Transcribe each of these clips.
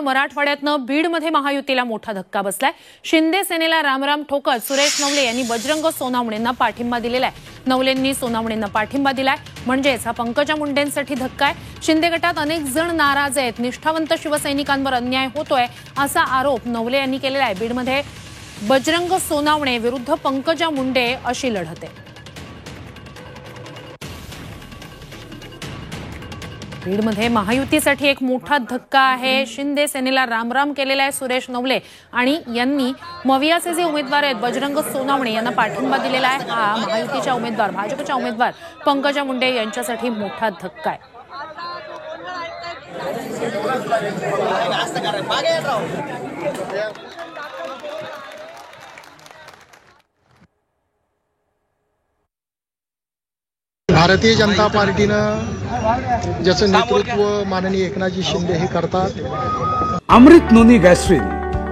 मराठवाड्यातनं बीडमध्ये महायुतीला मोठा धक्का बसलाय। शिंदे सेनेला रामराम ठोकत सुरेश नवले यांनी बजरंग सोनावणेंना पाठिंबा दिलेला आहे। नवलेंनी सोनावणेंना पाठिंबा दिलाय म्हणजेच हा पंकजा मुंडेंसाठी धक्का आहे। शिंदे गटात अनेक जण नाराज आहेत। निष्ठावंत शिवसैनिकांवर अन्याय होतोय असा आरोप नवले यांनी केलेला आहे। बीडमध्ये बजरंग सोनावणे विरुद्ध पंकजा मुंडे अशी लढत आहे। बीडमध्ये महायुतीसाठी एक मोठा धक्का आहे। शिंदे सेनेला रामराम केलेला आहे सुरेश नवले आणि यांनी मवियाचे जे उमेदवार आहेत बजरंग सोनावणे यांना पाठिंबा दिलेला आहे। हा महायुतीच्या उमेदवार भाजपच्या उमेदवार पंकजा मुंडे यांच्यासाठी मोठा धक्का आहे। भारतीय जनता पार्टीनं ज्याचं नेतृत्व माननीय एकनाथजी शिंदे हे करतात। अमृत नोनी गॅस्ट्रिन,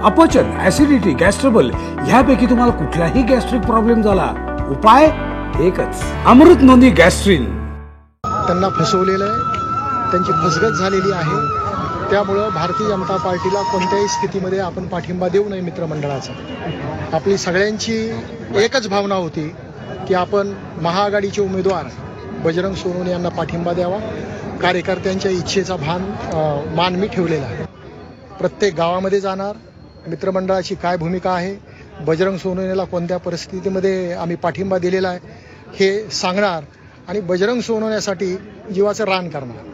अपचन, ऍसिडिटी, गॅस्ट्रबल ह्यापैकी तुम्हाला कुठलाही गॅस्ट्रिक प्रॉब्लेम झाला, उपाय एकच, अमृत नोनी गॅस्ट्रिन। त्यांना फसवलेलं आहे, त्यांची फसगत झालेली आहे। त्यामुळं भारतीय जनता पार्टीला कोणत्याही स्थितीमध्ये आपण पाठिंबा देऊ नये। मित्रमंडळाचा आपली सगळ्यांची एकच भावना होती की आपण महाआघाडीचे उमेदवार बजरंग सोनवणे यांना पाठिंबा द्यावा। कार्यकर्त्यांच्या इच्छेचा मान मी ठेवलेला आहे। प्रत्येक गावामध्ये जाणार, मित्रमंडळाची काय भूमिका आहे, बजरंग सोनवणेला कोणत्या परिस्थितीमध्ये आम्ही पाठिंबा दिलेला आहे हे सांगणार आणि बजरंग सोनवण्यासाठी जीवाचं रान करणार।